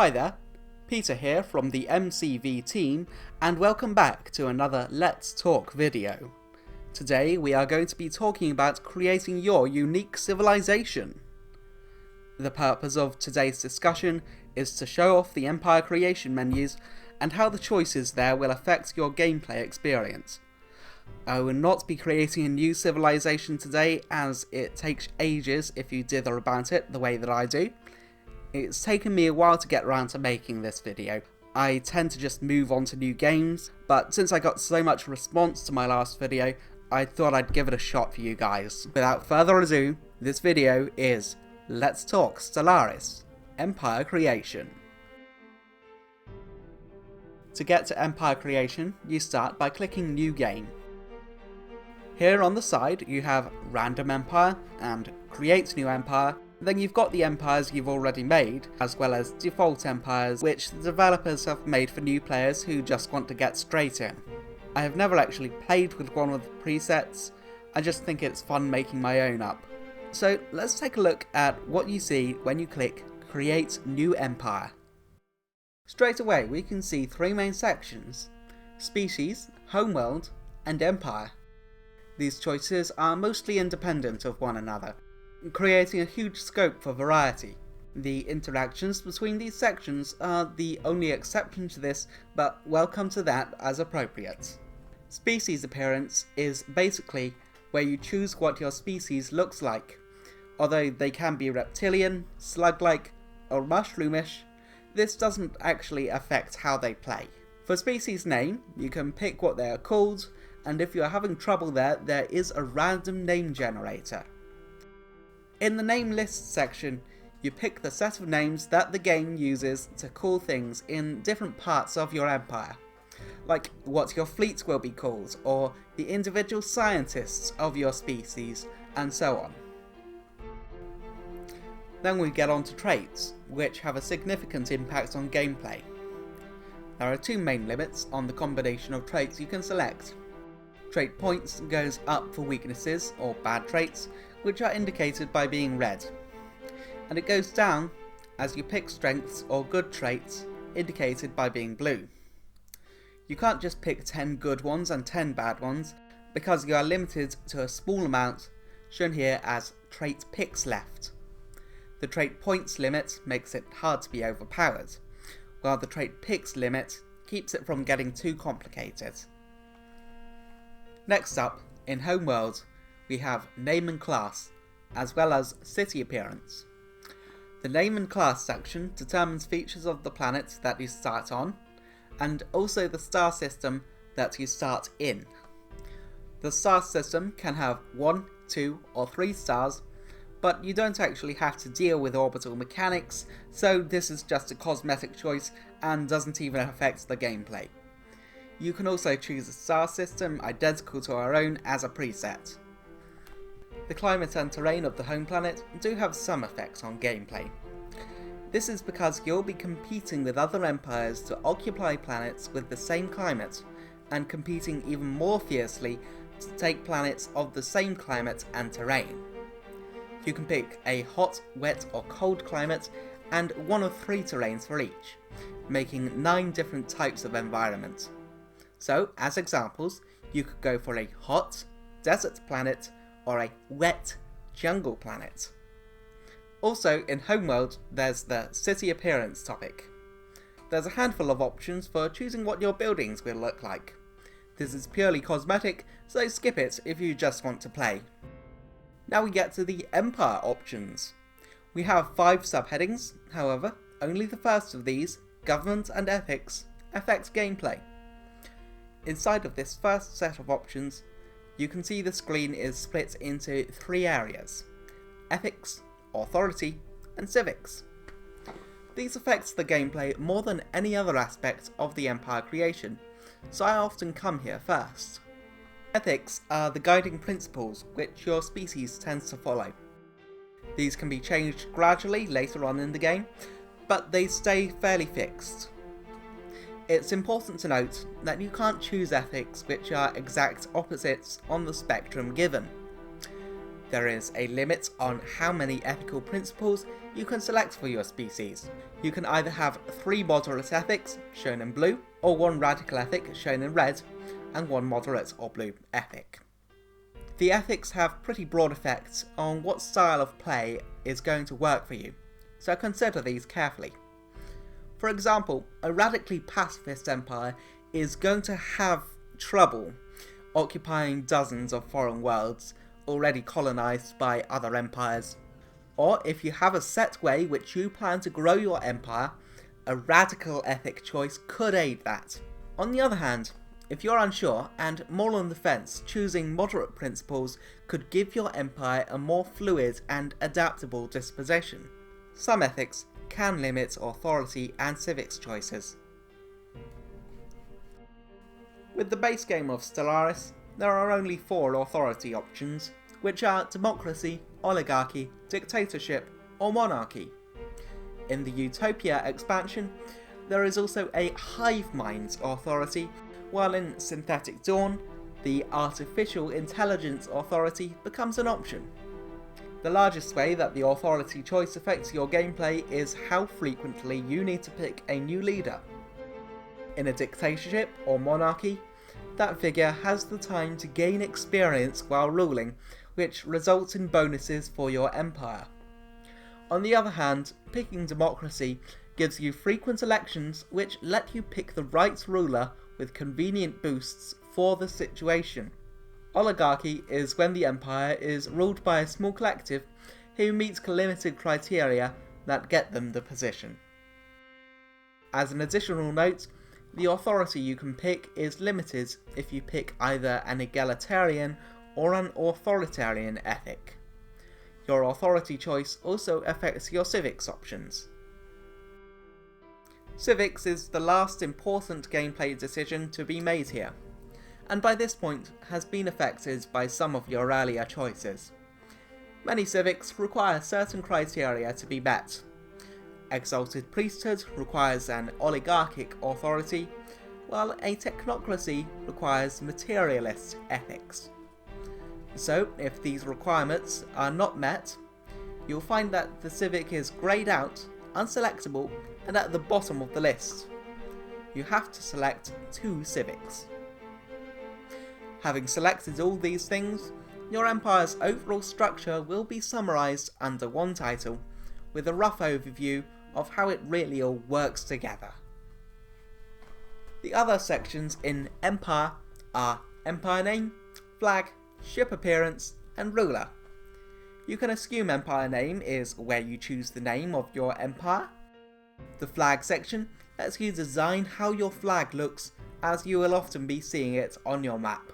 Hi there, Peter here from the MCV team, and welcome back to another Let's Talk video. Today we are going to be talking about creating your unique civilization. The purpose of today's discussion is to show off the empire creation menus and how the choices there will affect your gameplay experience. I will not be creating a new civilization today, as it takes ages if you dither about it the way that I do. It's taken me a while to get around to making this video. I tend to just move on to new games, but since I got so much response to my last video, I thought I'd give it a shot for you guys. Without further ado, this video is Let's Talk Stellaris, Empire Creation. To get to Empire Creation, you start by clicking New Game. Here on the side you have Random Empire and Create New Empire. Then you've got the empires you've already made, as well as default empires which the developers have made for new players who just want to get straight in. I have never actually played with one of the presets, I just think it's fun making my own up. So let's take a look at what you see when you click Create New Empire. Straight away we can see three main sections: Species, Homeworld, and Empire. These choices are mostly independent of one another, creating a huge scope for variety. The interactions between these sections are the only exception to this, but we'll come to that as appropriate. Species appearance is basically where you choose what your species looks like. Although they can be reptilian, slug-like, or mushroomish, this doesn't actually affect how they play. For species name, you can pick what they are called, and if you're having trouble there is a random name generator. In the name list section, you pick the set of names that the game uses to call things in different parts of your empire, like what your fleet will be called, or the individual scientists of your species, and so on. Then we get on to traits, which have a significant impact on gameplay. There are two main limits on the combination of traits you can select. Trait points goes up for weaknesses or bad traits, which are indicated by being red, and it goes down as you pick strengths or good traits, indicated by being blue. You can't just pick 10 good ones and 10 bad ones, because you are limited to a small amount, shown here as trait picks left. The trait points limit makes it hard to be overpowered, while the trait picks limit keeps it from getting too complicated. Next up, in Homeworld, we have Name and Class, as well as City Appearance. The Name and Class section determines features of the planet that you start on, and also the star system that you start in. The star system can have 1, 2, or 3 stars, but you don't actually have to deal with orbital mechanics, so this is just a cosmetic choice and doesn't even affect the gameplay. You can also choose a star system identical to our own as a preset. The climate and terrain of the home planet do have some effects on gameplay. This is because you'll be competing with other empires to occupy planets with the same climate, and competing even more fiercely to take planets of the same climate and terrain. You can pick a hot, wet or cold climate and one of 3 terrains for each, making 9 different types of environment. So, as examples, you could go for a hot, desert planet or a wet, jungle planet. Also, in Homeworld, there's the City Appearance topic. There's a handful of options for choosing what your buildings will look like. This is purely cosmetic, so skip it if you just want to play. Now we get to the Empire options. We have 5 subheadings, however, only the first of these, Government and Ethics, affect gameplay. Inside of this first set of options, you can see the screen is split into 3 areas: Ethics, Authority, and Civics. These affect the gameplay more than any other aspect of the empire creation, so I often come here first. Ethics are the guiding principles which your species tends to follow. These can be changed gradually later on in the game, but they stay fairly fixed. It's important to note that you can't choose ethics which are exact opposites on the spectrum given. There is a limit on how many ethical principles you can select for your species. You can either have 3 moderate ethics, shown in blue, or 1 radical ethic, shown in red, and 1 moderate or blue ethic. The ethics have pretty broad effects on what style of play is going to work for you, so consider these carefully. For example, a radically pacifist empire is going to have trouble occupying dozens of foreign worlds already colonised by other empires. Or if you have a set way which you plan to grow your empire, a radical ethic choice could aid that. On the other hand, if you're unsure and more on the fence, choosing moderate principles could give your empire a more fluid and adaptable disposition. Some ethics can limit authority and civics choices. With the base game of Stellaris, there are only 4 authority options, which are democracy, oligarchy, dictatorship, or monarchy. In the Utopia expansion, there is also a hive mind's authority, while in Synthetic Dawn, the artificial intelligence authority becomes an option. The largest way that the authority choice affects your gameplay is how frequently you need to pick a new leader. In a dictatorship or monarchy, that figure has the time to gain experience while ruling, which results in bonuses for your empire. On the other hand, picking democracy gives you frequent elections which let you pick the right ruler with convenient boosts for the situation. Oligarchy is when the empire is ruled by a small collective who meet limited criteria that get them the position. As an additional note, the authority you can pick is limited if you pick either an egalitarian or an authoritarian ethic. Your authority choice also affects your civics options. Civics is the last important gameplay decision to be made here, and by this point has been affected by some of your earlier choices. Many civics require certain criteria to be met. Exalted priesthood requires an oligarchic authority, while a technocracy requires materialist ethics. So, if these requirements are not met, you'll find that the civic is greyed out, unselectable, and at the bottom of the list. You have to select 2 civics. Having selected all these things, your empire's overall structure will be summarised under one title, with a rough overview of how it really all works together. The other sections in Empire are Empire Name, Flag, Ship Appearance, and Ruler. You can assume Empire Name is where you choose the name of your empire. The Flag section lets you design how your flag looks, as you will often be seeing it on your map.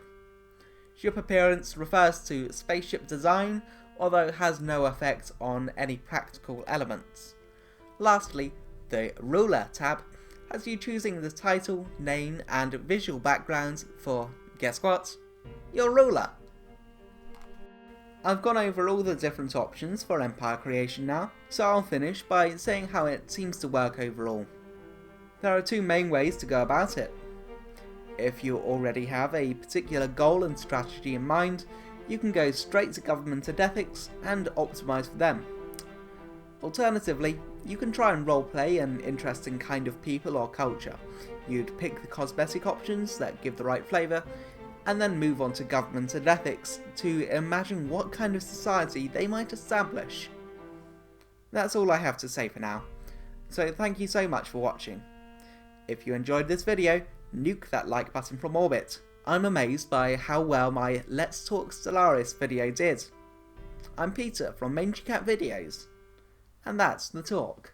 Ship Appearance refers to spaceship design, although it has no effect on any practical elements. Lastly, the Ruler tab has you choosing the title, name, and visual backgrounds for, guess what? Your ruler. I've gone over all the different options for empire creation now, so I'll finish by saying how it seems to work overall. There are 2 main ways to go about it. If you already have a particular goal and strategy in mind, you can go straight to government and ethics and optimise for them. Alternatively, you can try and roleplay an interesting kind of people or culture. You'd pick the cosmetic options that give the right flavour, and then move on to government and ethics to imagine what kind of society they might establish. That's all I have to say for now, so thank you so much for watching. If you enjoyed this video, nuke that like button from orbit. I'm amazed by how well my Let's Talk Stellaris video did. I'm Peter from Mangy Cat Videos, and that's the talk.